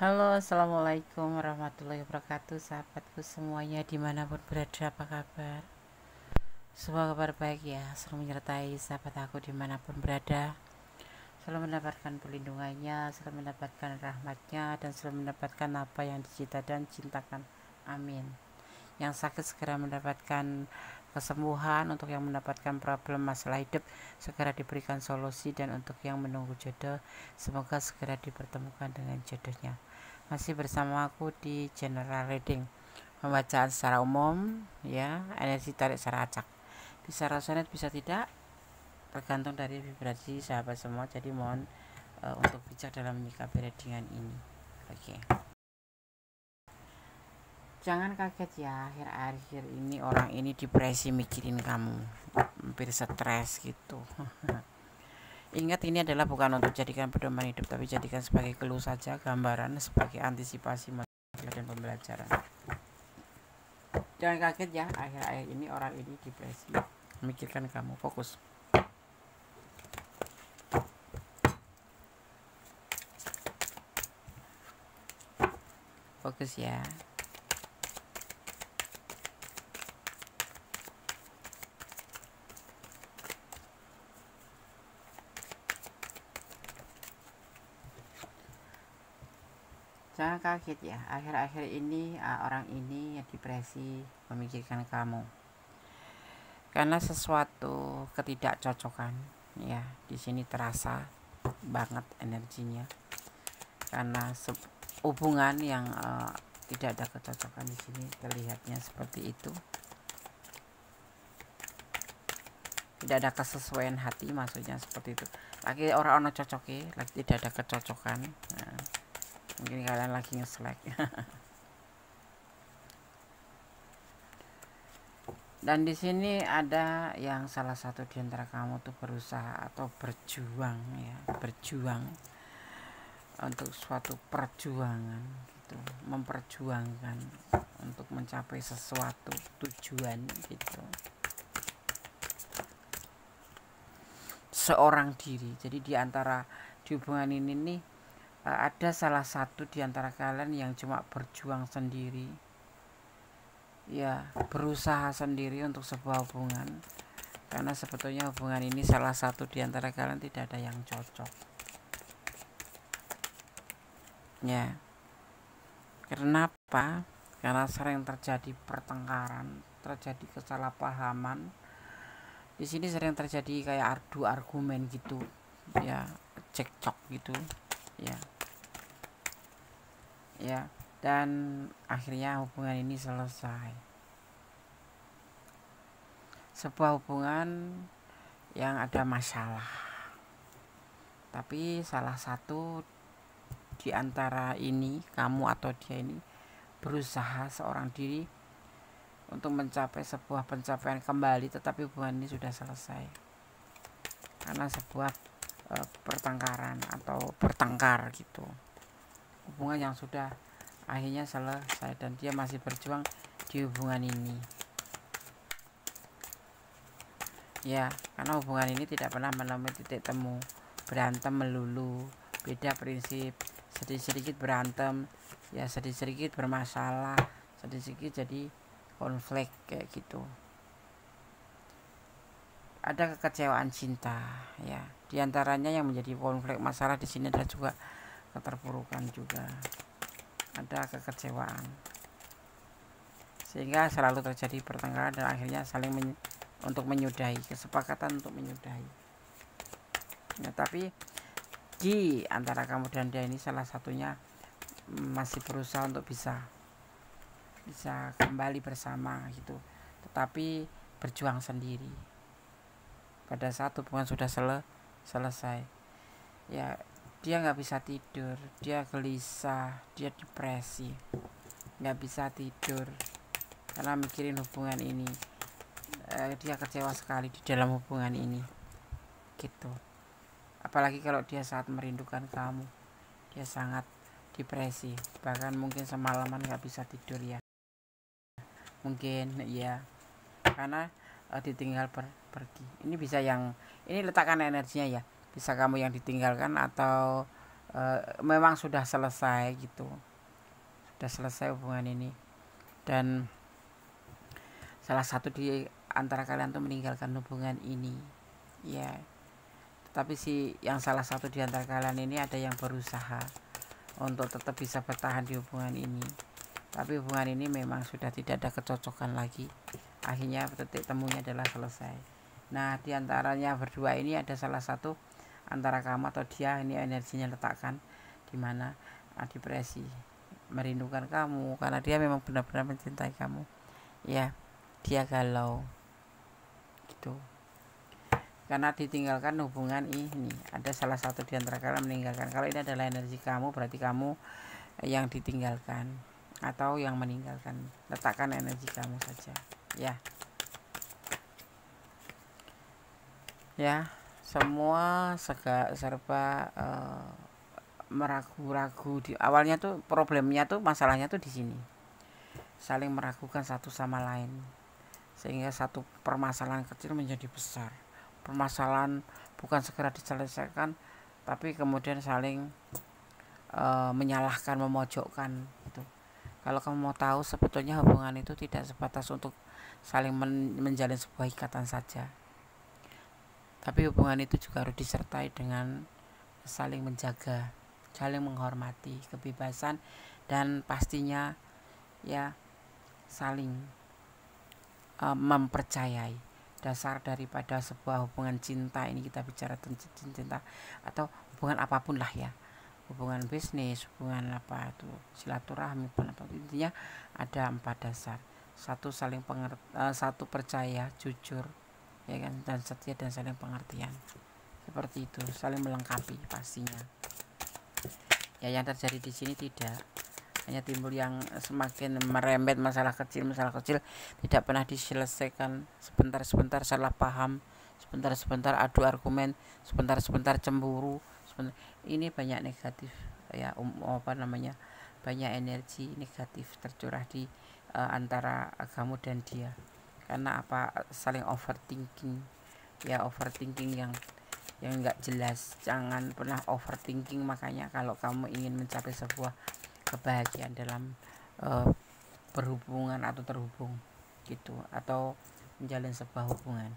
Halo, assalamualaikum warahmatullahi wabarakatuh, sahabatku semuanya dimanapun berada, apa kabar? Semoga kabar baik ya, selalu menyertai sahabat aku dimanapun berada, selalu mendapatkan perlindungannya, selalu mendapatkan rahmatnya, dan selalu mendapatkan apa yang dicita dan cintakan. Amin. Yang sakit segera mendapatkan kesembuhan, untuk yang mendapatkan problem masalah hidup segera diberikan solusi, dan untuk yang menunggu jodoh semoga segera dipertemukan dengan jodohnya. Masih bersama aku di general reading, pembacaan secara umum ya, energi tarik secara acak, bisa resonate bisa tidak, tergantung dari vibrasi sahabat semua, jadi mohon untuk bijak dalam menyikapi readingan ini. Oke. Jangan kaget ya, akhir-akhir ini orang ini depresi mikirin kamu, hampir stres gitu. Ingat, ini adalah bukan untuk jadikan pedoman hidup, tapi jadikan sebagai clue saja, gambaran sebagai antisipasi masalah dan pembelajaran. Jangan kaget ya, akhir-akhir ini orang ini depresi memikirkan kamu. Fokus. Fokus ya. Jangan kaget ya, akhir-akhir ini orang ini yang depresi memikirkan kamu karena sesuatu ketidakcocokan ya. Di sini terasa banget energinya karena hubungan yang tidak ada kecocokan. Di sini terlihatnya seperti itu, tidak ada kesesuaian hati, maksudnya seperti itu. Lagi orang-orang cocoknya, lagi tidak ada kecocokan. Nah, mungkin kalian lagi nge-slack. Dan di sini ada yang salah satu di antara kamu tuh berusaha atau berjuang ya, berjuang untuk suatu perjuangan gitu, memperjuangkan untuk mencapai sesuatu tujuan gitu. Seorang diri. Jadi di antara di hubungan ini nih ada salah satu di antara kalian yang cuma berjuang sendiri ya, berusaha sendiri untuk sebuah hubungan, karena sebetulnya hubungan ini salah satu di antara kalian tidak ada yang cocok ya. Kenapa? Karena sering terjadi pertengkaran, terjadi kesalahpahaman. Di sini sering terjadi kayak adu argumen gitu ya, cekcok gitu ya. Ya, dan akhirnya hubungan ini selesai. Sebuah hubungan yang ada masalah, tapi salah satu di antara ini, kamu atau dia ini, berusaha seorang diri untuk mencapai sebuah pencapaian kembali, tetapi hubungan ini sudah selesai karena sebuah pertengkaran atau bertengkar gitu. Hubungan yang sudah akhirnya selesai dan dia masih berjuang di hubungan ini ya, karena hubungan ini tidak pernah menemui titik temu, berantem melulu, beda prinsip, sedikit-sedikit berantem ya, sedikit-sedikit bermasalah, sedikit-sedikit jadi konflik kayak gitu. Ada kekecewaan cinta ya, diantaranya yang menjadi konflik masalah di sini ada juga keterpurukan juga, ada kekecewaan sehingga selalu terjadi pertengkaran dan akhirnya saling untuk menyudahi, kesepakatan untuk menyudahi ya. Tapi di antara kamu dan dia ini salah satunya masih berusaha untuk bisa kembali bersama gitu, tetapi berjuang sendiri. Pada saat hubungan sudah selesai ya, dia nggak bisa tidur, dia gelisah, dia depresi, nggak bisa tidur karena mikirin hubungan ini. Dia kecewa sekali di dalam hubungan ini gitu. Apalagi kalau dia saat merindukan kamu, dia sangat depresi, bahkan mungkin semalaman nggak bisa tidur ya, mungkin ya, karena ditinggal pergi. Ini bisa yang ini letakkan energinya ya, bisa kamu yang ditinggalkan atau memang sudah selesai gitu, sudah selesai hubungan ini, dan salah satu di antara kalian tuh meninggalkan hubungan ini ya. Tapi si yang salah satu di antara kalian ini ada yang berusaha untuk tetap bisa bertahan di hubungan ini, tapi hubungan ini memang sudah tidak ada kecocokan lagi. Akhirnya titik temunya adalah selesai. Nah, di antaranya berdua ini ada salah satu antara kamu atau dia ini energinya letakkan di mana depresi, merindukan kamu karena dia memang benar-benar mencintai kamu ya. Dia galau gitu karena ditinggalkan hubungan ini. Ada salah satu di antara kalian meninggalkan. Kalau ini adalah energi kamu, berarti kamu yang ditinggalkan atau yang meninggalkan. Letakkan energi kamu saja ya. Ya, semua serba meragu-ragu. Di awalnya tuh problemnya tuh, masalahnya tuh di sini, saling meragukan satu sama lain, sehingga satu permasalahan kecil menjadi besar. Permasalahan bukan segera diselesaikan, tapi kemudian saling menyalahkan, memojokkan gitu. Kalau kamu mau tahu, sebetulnya hubungan itu tidak sebatas untuk saling menjalin sebuah ikatan saja, tapi hubungan itu juga harus disertai dengan saling menjaga, saling menghormati kebebasan, dan pastinya ya saling mempercayai. Dasar daripada sebuah hubungan cinta ini, kita bicara tentang cinta atau hubungan apapun lah ya, hubungan bisnis, hubungan apa itu, silaturahmi pun apa, intinya ada 4 dasar. Satu, saling satu, percaya, jujur ya kan, dan setia, dan saling pengertian. Seperti itu, saling melengkapi pastinya. Ya, yang terjadi di sini tidak hanya timbul yang semakin merembet, masalah kecil tidak pernah diselesaikan, sebentar salah paham, sebentar adu argumen, sebentar cemburu, ini banyak negatif ya, banyak energi negatif tercurah di antara kamu dan dia. Karena apa? Saling overthinking ya, overthinking yang nggak jelas. Jangan pernah overthinking. Makanya kalau kamu ingin mencapai sebuah kebahagiaan dalam berhubungan atau terhubung gitu, atau menjalin sebuah hubungan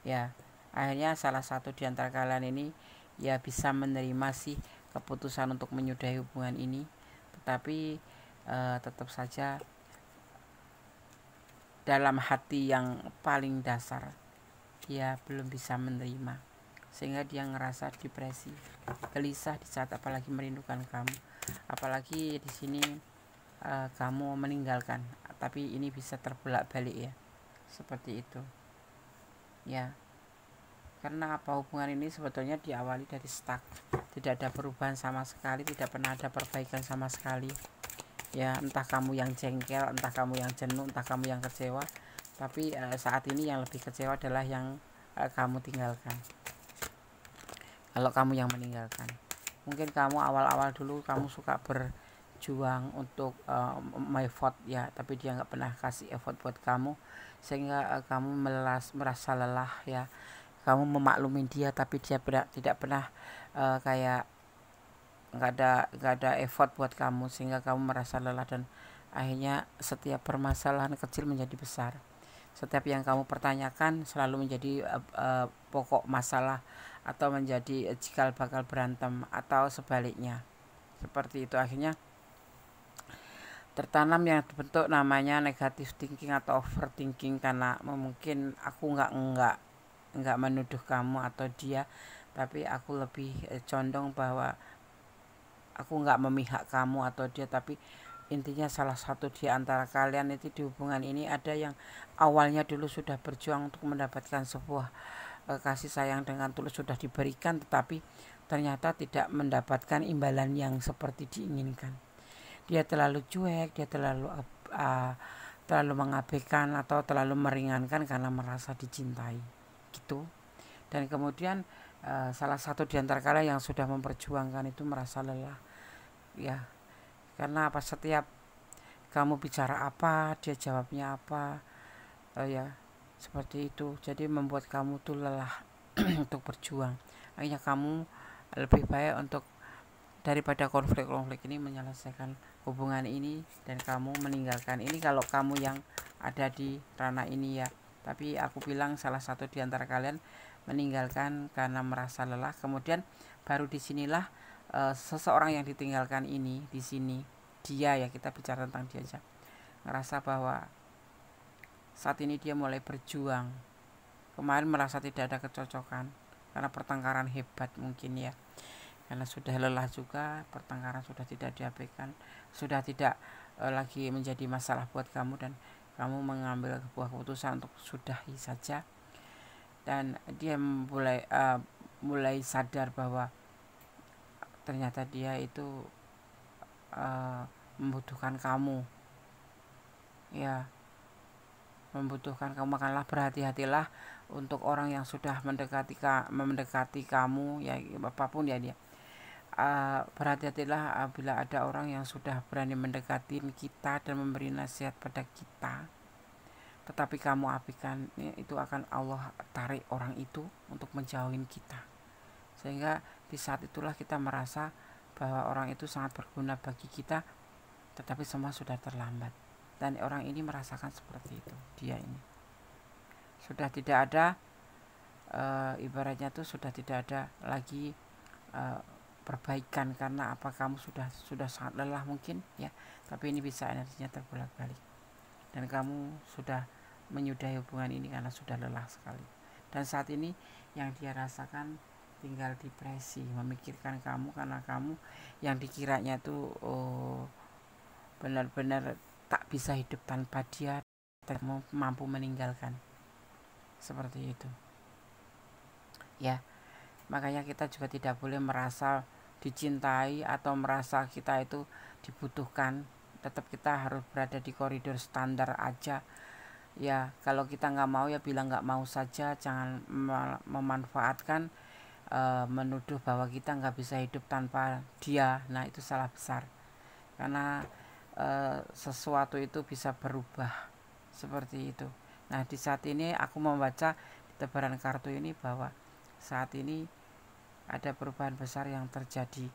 ya, akhirnya salah satu di antara kalian ini ya bisa menerima sih keputusan untuk menyudahi hubungan ini, tetapi tetap saja dalam hati yang paling dasar dia belum bisa menerima, sehingga dia ngerasa depresi, gelisah di saat apalagi merindukan kamu. Apalagi di sini kamu meninggalkan, tapi ini bisa terbelak-balik ya, seperti itu ya. Karena apa? Hubungan ini sebetulnya diawali dari stuck, tidak ada perubahan sama sekali, tidak pernah ada perbaikan sama sekali ya. Entah kamu yang jengkel, entah kamu yang jenuh, entah kamu yang kecewa, tapi saat ini yang lebih kecewa adalah yang kamu tinggalkan. Kalau kamu yang meninggalkan, mungkin kamu awal-awal dulu kamu suka berjuang untuk my vote ya, tapi dia nggak pernah kasih effort buat kamu, sehingga kamu merasa lelah ya. Kamu memaklumin dia, tapi dia tidak pernah kayak nggak ada effort buat kamu, sehingga kamu merasa lelah, dan akhirnya setiap permasalahan kecil menjadi besar. Setiap yang kamu pertanyakan selalu menjadi pokok masalah, atau menjadi cikal bakal berantem, atau sebaliknya. Seperti itu, akhirnya tertanam yang bentuk namanya negative thinking atau overthinking. Karena mungkin aku nggak menuduh kamu atau dia, tapi aku lebih condong bahwa aku nggak memihak kamu atau dia, tapi intinya salah satu di antara kalian itu di hubungan ini ada yang awalnya dulu sudah berjuang untuk mendapatkan sebuah kasih sayang dengan tulus, sudah diberikan, tetapi ternyata tidak mendapatkan imbalan yang seperti diinginkan. Dia terlalu cuek, dia terlalu mengabaikan atau terlalu meringankan karena merasa dicintai gitu. Dan kemudian salah satu di antara kalian yang sudah memperjuangkan itu merasa lelah ya. Karena apa? Setiap kamu bicara apa, dia jawabnya apa ya, seperti itu. Jadi membuat kamu tuh lelah untuk berjuang. Akhirnya kamu lebih baik untuk daripada konflik-konflik ini, menyelesaikan hubungan ini dan kamu meninggalkan ini kalau kamu yang ada di ranah ini ya. Tapi aku bilang salah satu di antara kalian meninggalkan karena merasa lelah, kemudian baru disinilah seseorang yang ditinggalkan ini di sini dia ya, kita bicara tentang dia aja, ngerasa bahwa saat ini dia mulai berjuang. Kemarin merasa tidak ada kecocokan karena pertengkaran hebat mungkin ya, karena sudah lelah juga, pertengkaran sudah tidak diabaikan, sudah tidak lagi menjadi masalah buat kamu, dan kamu mengambil sebuah keputusan untuk sudahi saja. Dan dia mulai sadar bahwa ternyata dia itu membutuhkan kamu ya, membutuhkan kamu. Makanya berhati-hatilah untuk orang yang sudah mendekati kamu ya, apapun ya dia. Berhati-hatilah bila ada orang yang sudah berani mendekati kita dan memberi nasihat pada kita, tetapi kamu abaikan, itu akan Allah tarik orang itu untuk menjauhin kita, sehingga di saat itulah kita merasa bahwa orang itu sangat berguna bagi kita, tetapi semua sudah terlambat. Dan orang ini merasakan seperti itu, dia ini sudah tidak ada ibaratnya tuh sudah tidak ada lagi perbaikan. Karena apa? Kamu sudah sangat lelah mungkin ya, tapi ini bisa energinya terbolak-balik dan kamu sudah menyudahi hubungan ini karena sudah lelah sekali. Dan saat ini yang dia rasakan tinggal depresi, memikirkan kamu karena kamu yang dikiranya tuh benar-benar tak bisa hidup tanpa dia dan mampu meninggalkan, seperti itu ya. Makanya kita juga tidak boleh merasa dicintai atau merasa kita itu dibutuhkan. Tetap kita harus berada di koridor standar aja ya. Kalau kita nggak mau ya bilang nggak mau saja, jangan memanfaatkan menuduh bahwa kita nggak bisa hidup tanpa dia. Nah itu salah besar, karena sesuatu itu bisa berubah seperti itu. Nah di saat ini aku membaca di tebaran kartu ini bahwa saat ini ada perubahan besar yang terjadi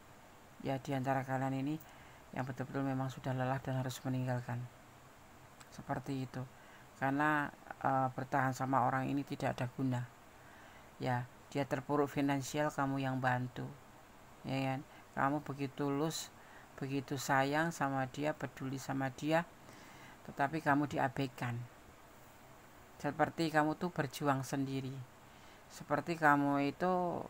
ya di antara kalian ini, yang betul-betul memang sudah lelah dan harus meninggalkan, seperti itu. Karena bertahan sama orang ini tidak ada guna ya. Dia terpuruk finansial, kamu yang bantu ya kan. Kamu begitu tulus, begitu sayang sama dia, peduli sama dia, tetapi kamu diabaikan. Seperti kamu tuh berjuang sendiri, seperti kamu itu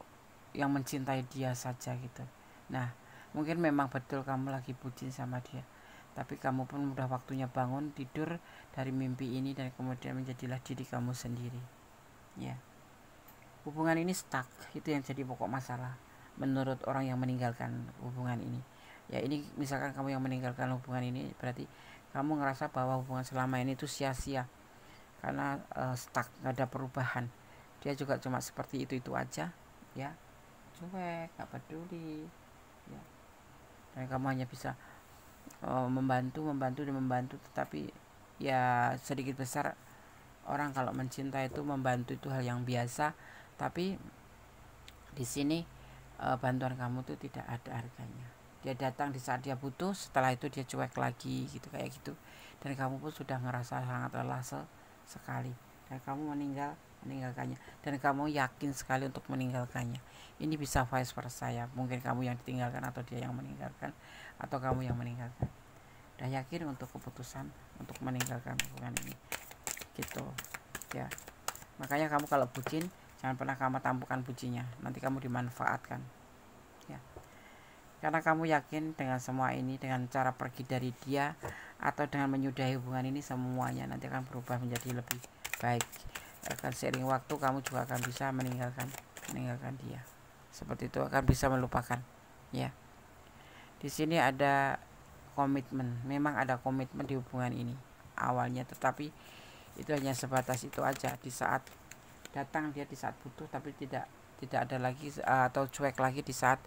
yang mencintai dia saja gitu. Nah mungkin memang betul kamu lagi bucin sama dia, tapi kamu pun udah waktunya bangun tidur dari mimpi ini dan kemudian menjadilah diri kamu sendiri ya. Hubungan ini stuck, itu yang jadi pokok masalah menurut orang yang meninggalkan hubungan ini ya. Ini misalkan kamu yang meninggalkan hubungan ini, berarti kamu ngerasa bahwa hubungan selama ini itu sia-sia karena stuck, gak ada perubahan. Dia juga cuma seperti itu aja ya, cuek, gak peduli ya. Dan kamu hanya bisa membantu, tetapi ya sedikit besar orang kalau mencinta itu membantu itu hal yang biasa, tapi di sini bantuan kamu tuh tidak ada harganya. Dia datang di saat dia butuh, setelah itu dia cuek lagi gitu, kayak gitu. Dan kamu pun sudah ngerasa sangat lelah sekali, dan kamu meninggalkannya, dan kamu yakin sekali untuk meninggalkannya. Ini bisa vice versa ya, mungkin kamu yang ditinggalkan atau dia yang meninggalkan, atau kamu yang meninggalkan. Udah yakin untuk keputusan untuk meninggalkan hubungan ini gitu ya. Makanya kamu kalau bucin, jangan pernah kamu tampukkan bucinya, nanti kamu dimanfaatkan ya. Karena kamu yakin dengan semua ini, dengan cara pergi dari dia atau dengan menyudahi hubungan ini, semuanya nanti akan berubah menjadi lebih baik. Akan seiring waktu kamu juga akan bisa meninggalkan dia, seperti itu, akan bisa melupakan ya. Di sini ada komitmen, memang ada komitmen di hubungan ini awalnya, tetapi itu hanya sebatas itu aja. Di saat datang dia, di saat butuh, tapi tidak ada lagi atau cuek lagi di saat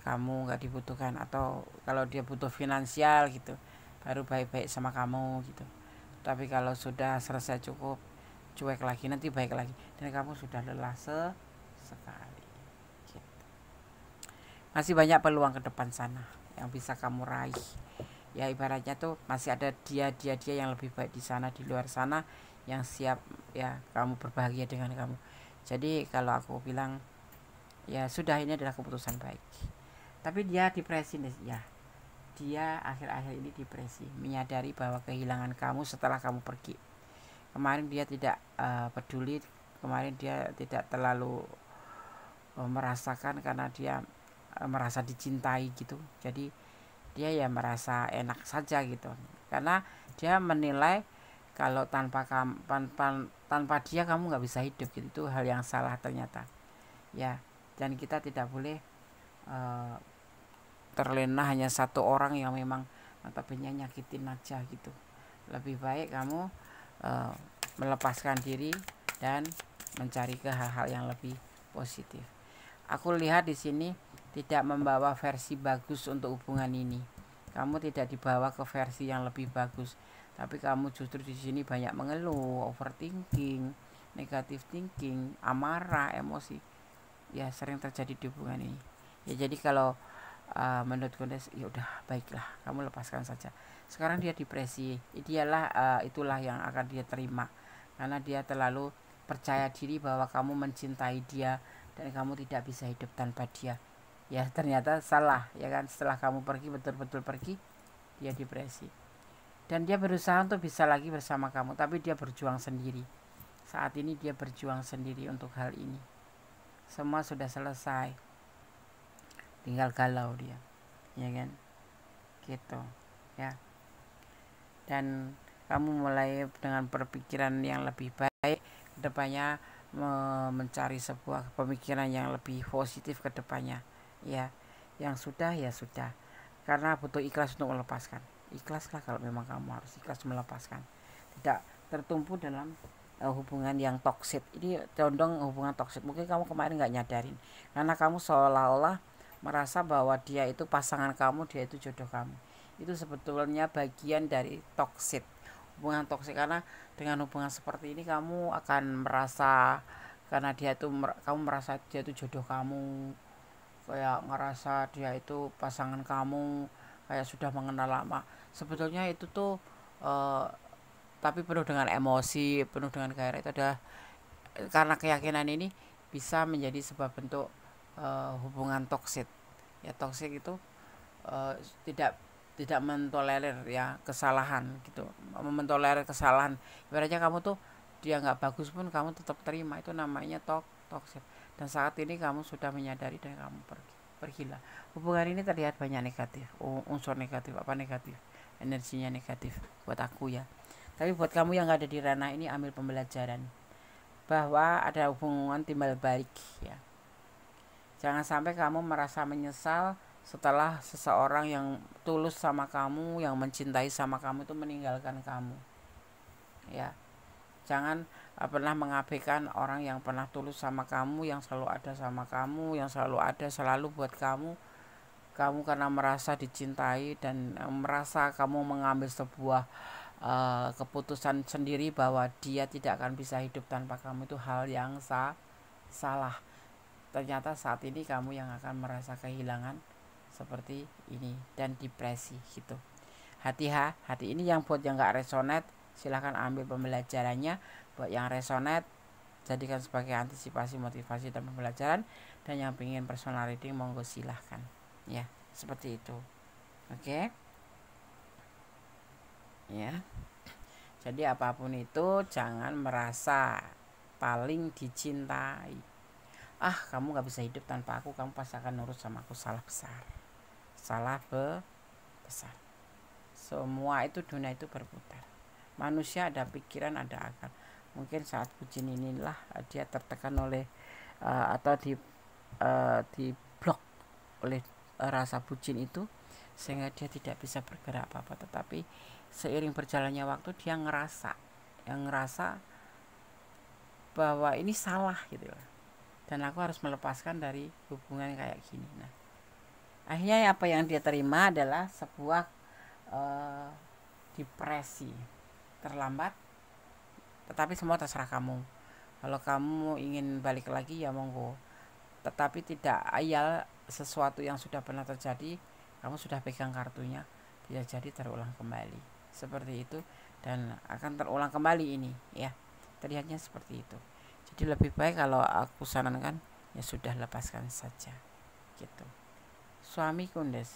kamu nggak dibutuhkan, atau kalau dia butuh finansial gitu baru baik-baik sama kamu gitu. Tapi kalau sudah selesai cukup, cuek lagi, nanti baik lagi, dan kamu sudah lelah sekali gitu. masih banyak peluang ke depan sana yang bisa kamu raih. Ya ibaratnya tuh masih ada dia yang lebih baik di sana, di luar sana, yang siap ya kamu berbahagia dengan kamu. Jadi kalau aku bilang ya sudah, ini adalah keputusan baik. Tapi dia depresi nih ya. Dia akhir-akhir ini depresi, menyadari bahwa kehilangan kamu setelah kamu pergi. Kemarin dia tidak peduli, kemarin dia tidak terlalu merasakan karena dia merasa dicintai gitu. Jadi dia ya merasa enak saja gitu, karena dia menilai kalau tanpa dia kamu nggak bisa hidup gitu. Itu hal yang salah ternyata ya. Dan kita tidak boleh terlena hanya satu orang yang memang notabene nyakitin aja gitu. Lebih baik kamu melepaskan diri dan mencari ke hal-hal yang lebih positif. Aku lihat di sini tidak membawa versi bagus untuk hubungan ini. Kamu tidak dibawa ke versi yang lebih bagus, tapi kamu justru di sini banyak mengeluh, overthinking, negative thinking, amarah, emosi. Ya sering terjadi di hubungan ini. Ya jadi kalau menurut Gondes, ya udah baiklah, kamu lepaskan saja. Sekarang dia depresi, itulah yang akan dia terima, karena dia terlalu percaya diri bahwa kamu mencintai dia dan kamu tidak bisa hidup tanpa dia. Ya ternyata salah ya kan. Setelah kamu pergi, betul-betul pergi, dia depresi dan dia berusaha untuk bisa lagi bersama kamu, tapi dia berjuang sendiri. Saat ini dia berjuang sendiri untuk hal ini. Semua sudah selesai, tinggal galau dia, ya kan gitu ya. Dan kamu mulai dengan berpikiran yang lebih baik kedepannya, mencari sebuah pemikiran yang lebih positif ke depannya ya. Yang sudah ya sudah, karena butuh ikhlas untuk melepaskan. Ikhlaslah kalau memang kamu harus ikhlas melepaskan, tidak tertumpu dalam hubungan yang toksik. Ini condong hubungan toksik. Mungkin kamu kemarin nggak nyadarin, karena kamu seolah-olah merasa bahwa dia itu pasangan kamu, dia itu jodoh kamu. Itu sebetulnya bagian dari toksik, hubungan toksik. Karena dengan hubungan seperti ini kamu akan merasa, karena kamu merasa dia itu jodoh kamu, kayak ngerasa dia itu pasangan kamu, kayak sudah mengenal lama. Sebetulnya itu tuh tapi penuh dengan emosi, penuh dengan gairah. Itu adalah karena keyakinan ini bisa menjadi sebuah bentuk hubungan toksik. Ya toksik itu tidak tidak mentolerir ya kesalahan gitu, mentolerir kesalahan. Ibaratnya kamu tuh dia nggak bagus pun kamu tetap terima, itu namanya toksik. Dan saat ini kamu sudah menyadari dan kamu pergilah. Hubungan ini terlihat banyak negatif, unsur negatif, energinya negatif buat aku ya. Tapi buat kamu yang ada di ranah ini, ambil pembelajaran bahwa ada hubungan timbal balik ya. Jangan sampai kamu merasa menyesal setelah seseorang yang tulus sama kamu, yang mencintai sama kamu itu meninggalkan kamu ya. Jangan pernah mengabaikan orang yang pernah tulus sama kamu, yang selalu ada sama kamu, yang selalu buat kamu karena merasa dicintai dan merasa kamu mengambil sebuah keputusan sendiri bahwa dia tidak akan bisa hidup tanpa kamu. Itu hal yang salah. Ternyata saat ini kamu yang akan merasa kehilangan seperti ini dan depresi gitu. Hati ini yang buat yang gak resonate, silahkan ambil pembelajarannya. Buat yang resonate, jadikan sebagai antisipasi, motivasi, dan pembelajaran. Dan yang pengen personal reading, monggo silahkan ya, seperti itu. Oke ya. Jadi apapun itu jangan merasa paling dicintai. Kamu gak bisa hidup tanpa aku, kamu pasti akan nurut sama aku. Salah besar. Semua itu, dunia itu berputar. Manusia ada pikiran, ada akal. Mungkin saat bucin inilah dia tertekan oleh atau di blok oleh rasa bucin itu, sehingga dia tidak bisa bergerak apa-apa. Tetapi seiring berjalannya waktu dia ngerasa bahwa ini salah gitu loh, dan aku harus melepaskan dari hubungan kayak gini. Nah, akhirnya apa yang dia terima adalah sebuah depresi terlambat. Tetapi semua terserah kamu. Kalau kamu ingin balik lagi ya monggo, tetapi tidak ayal sesuatu yang sudah pernah terjadi, kamu sudah pegang kartunya, bisa jadi terulang kembali seperti itu, dan akan terulang kembali ini ya, terlihatnya seperti itu. Jadi lebih baik kalau aku sarankan ya sudah, lepaskan saja gitu. Suami kundes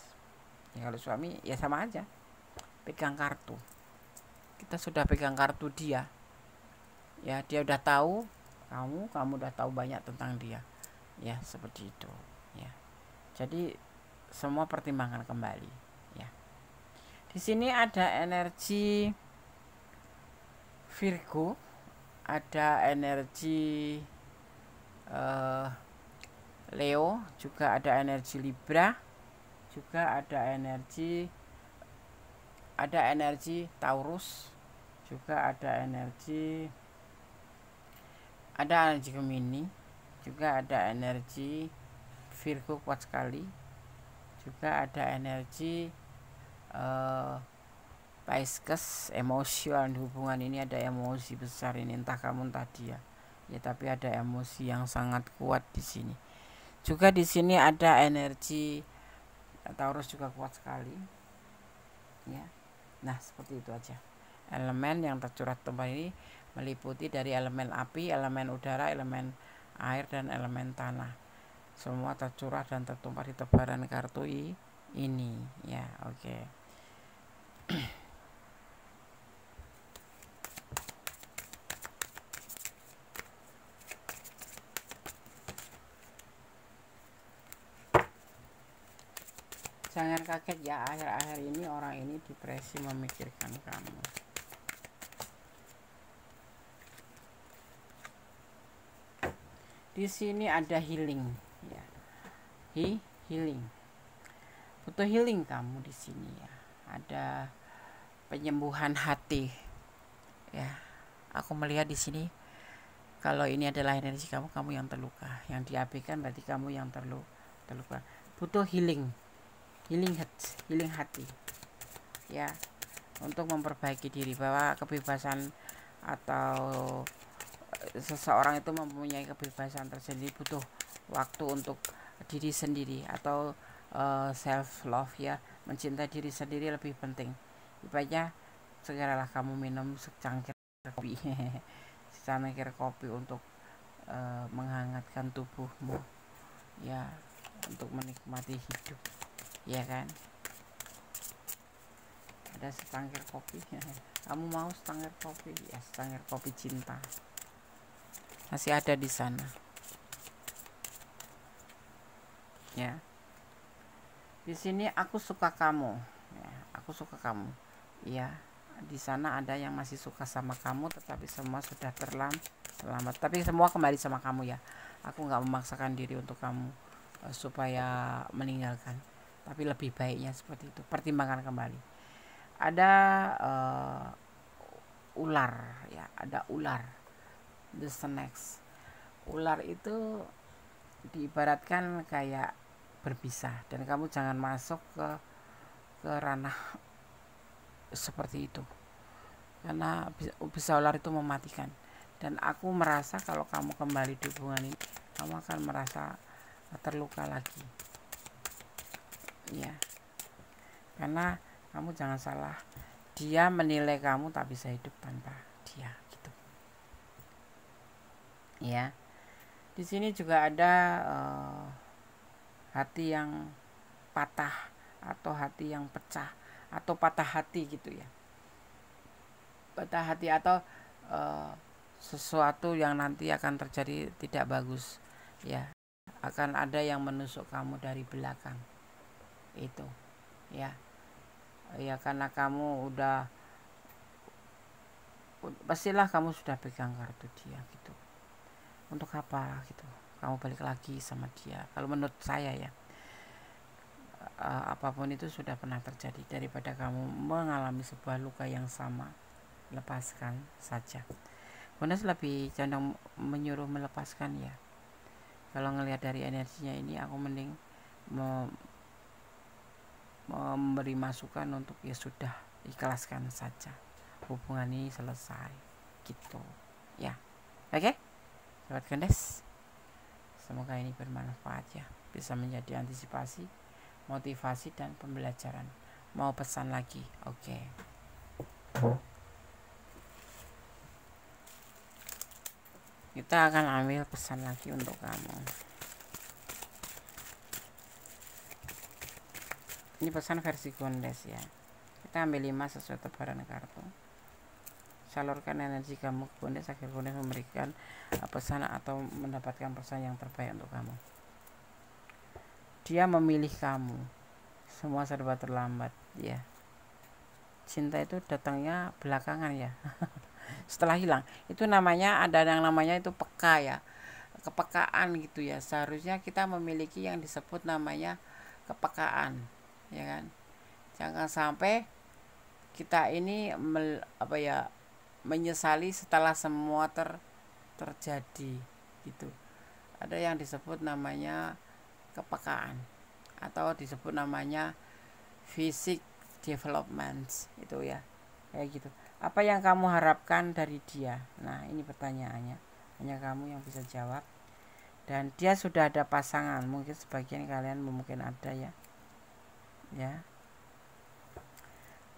ya, kalau suami ya sama aja, pegang kartu, kita sudah pegang kartu dia ya, dia udah tahu kamu udah tahu banyak tentang dia ya, seperti itu ya. Jadi semua pertimbangkan kembali ya. Di sini ada energi Virgo, ada energi Leo, juga ada energi Libra, juga ada energi Taurus, juga ada energi Gemini, juga ada energi Virgo kuat sekali, juga ada energi Pisces, emosional. Hubungan ini ada emosi besar ini, entah kamu entah dia ya, tapi ada emosi yang sangat kuat di sini. Juga di sini ada energi Taurus juga kuat sekali ya. Nah seperti itu aja. Elemen yang tercurah tempat ini meliputi dari elemen api, elemen udara, elemen air, dan elemen tanah. Semua tercurah dan tertumpah di tebaran kartu ini ya. Oke. Jangan kaget ya, akhir-akhir ini orang ini depresi memikirkan kamu. Di sini ada healing ya. Healing. Butuh healing kamu di sini ya. Ada penyembuhan hati ya. Aku melihat di sini kalau ini adalah energi kamu yang terluka, yang diabaikan berarti kamu yang terluka. Butuh healing hati ya, untuk memperbaiki diri, bahwa kebebasan atau seseorang itu mempunyai kebebasan tersendiri, butuh waktu untuk diri sendiri atau self love ya, mencintai diri sendiri lebih penting. Ibaratnya segeralah kamu minum secangkir kopi secangkir kopi untuk menghangatkan tubuhmu ya, untuk menikmati hidup ya kan. Ada secangkir kopi kamu mau secangkir kopi ya, secangkir kopi cinta masih ada di sana ya. Di sini aku suka kamu ya, aku suka kamu ya. Di sana ada yang masih suka sama kamu, tetapi semua sudah terlambat, tapi semua kembali sama kamu ya. Aku nggak memaksakan diri untuk kamu supaya meninggalkan, tapi lebih baiknya seperti itu, pertimbangkan kembali. Ada ular ya, ada ular, the snakes. Ular itu diibaratkan kayak berpisah, dan kamu jangan masuk ke ranah seperti itu, karena bisa ular itu mematikan. Dan aku merasa kalau kamu kembali di hubungan ini, kamu akan merasa terluka lagi ya, karena kamu jangan salah, dia menilai kamu tak bisa hidup tanpa dia gitu ya. Di sini juga ada hati yang patah, atau hati yang pecah, atau patah hati gitu ya, patah hati, atau sesuatu yang nanti akan terjadi tidak bagus ya, akan ada yang menusuk kamu dari belakang itu ya. Ya karena kamu udah, pastilah kamu sudah pegang kartu dia gitu. Untuk apa gitu kamu balik lagi sama dia? Kalau menurut saya ya, apapun itu sudah pernah terjadi, daripada kamu mengalami sebuah luka yang sama, lepaskan saja. Bonus lebih condong menyuruh melepaskan ya. Kalau ngelihat dari energinya ini, aku mending memberi masukan untuk ya sudah, ikhlaskan saja, hubungan ini selesai gitu ya. Oke, sobat Gendes, Semoga ini bermanfaat ya, bisa menjadi antisipasi, motivasi, dan pembelajaran. Mau pesan lagi? Oke. Kita akan ambil pesan lagi untuk kamu. Ini pesan versi Gondes ya. Kita ambil 5 sesuai tebaran kartu. Salurkan energi kamu ke Gondes agar Gondes memberikan pesan atau mendapatkan pesan yang terbaik untuk kamu. Dia memilih kamu. Semua serba terlambat ya. Cinta itu datangnya belakangan ya. Setelah hilang. Itu namanya, ada yang namanya itu peka ya. Kepekaan gitu ya. Seharusnya kita memiliki yang disebut namanya kepekaan, ya kan? Jangan sampai kita ini menyesali setelah semua terjadi gitu. Ada yang disebut namanya kepekaan atau disebut namanya fisik development itu ya, kayak gitu. Apa yang kamu harapkan dari dia? Nah, ini pertanyaannya, hanya kamu yang bisa jawab. Dan dia sudah ada pasangan, mungkin sebagian kalian mungkin ada ya.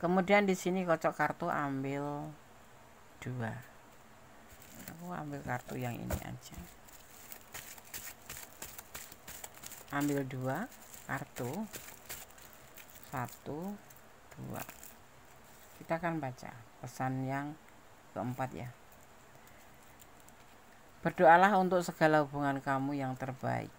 Kemudian di sini kocok kartu, ambil 2. Aku ambil kartu yang ini aja. Ambil 2 kartu. 1, 2. Kita akan baca pesan yang keempat ya. Berdoalah untuk segala hubungan kamu yang terbaik.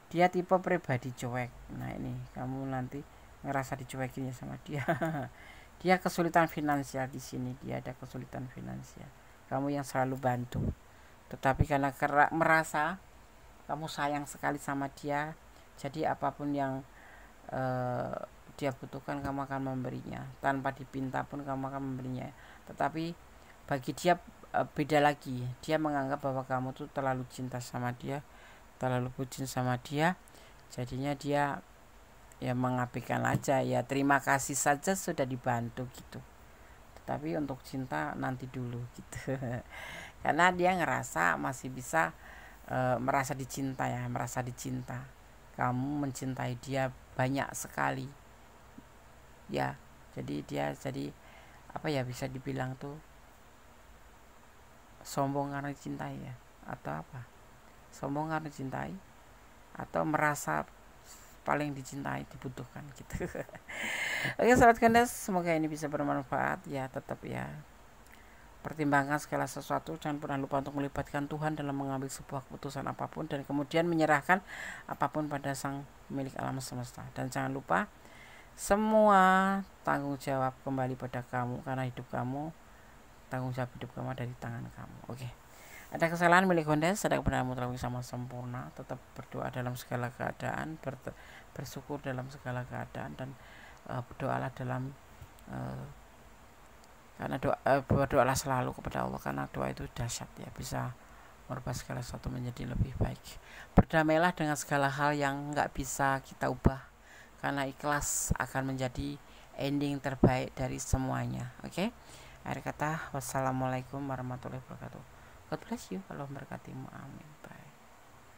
Dia tipe pribadi cuek. Nah, ini kamu nanti ngerasa dicuekin ya sama dia. Dia kesulitan finansial di sini. Dia ada kesulitan finansial. Kamu yang selalu bantu. Tetapi karena merasa kamu sayang sekali sama dia, jadi apapun yang dia butuhkan kamu akan memberinya. Tanpa dipinta pun kamu akan memberinya. Tetapi bagi dia beda lagi. Dia menganggap bahwa kamu tuh terlalu cinta sama dia, terlalu bucin sama dia. Jadinya dia ya mengabaikan aja ya, terima kasih saja sudah dibantu gitu. Tetapi untuk cinta nanti dulu gitu. Karena dia ngerasa masih bisa merasa dicinta ya, merasa dicinta. Kamu mencintai dia banyak sekali ya. Jadi dia bisa dibilang tuh sombong karena dicintai ya, atau apa, sombong karena dicintai atau merasa paling dicintai, dibutuhkan gitu. Oke sahabat Gondes, semoga ini bisa bermanfaat ya. Tetap ya, pertimbangkan segala sesuatu, jangan pernah lupa untuk melibatkan Tuhan dalam mengambil sebuah keputusan apapun, dan kemudian menyerahkan apapun pada Sang pemilik alam semesta. Dan jangan lupa semua tanggung jawab kembali pada kamu, karena tanggung jawab hidup kamu ada di tangan kamu. Oke. Ada kesalahan milik Gondes, ada kebenaran mutlak sama sempurna. Tetap berdoa dalam segala keadaan, bersyukur dalam segala keadaan, dan berdoalah berdoalah selalu kepada Allah, karena doa itu dahsyat ya, bisa merubah segala sesuatu menjadi lebih baik. Berdamailah dengan segala hal yang nggak bisa kita ubah, karena ikhlas akan menjadi ending terbaik dari semuanya. Oke. Akhir kata, wassalamualaikum warahmatullahi wabarakatuh. God bless you. Allah memberkatimu. Amin. Bye.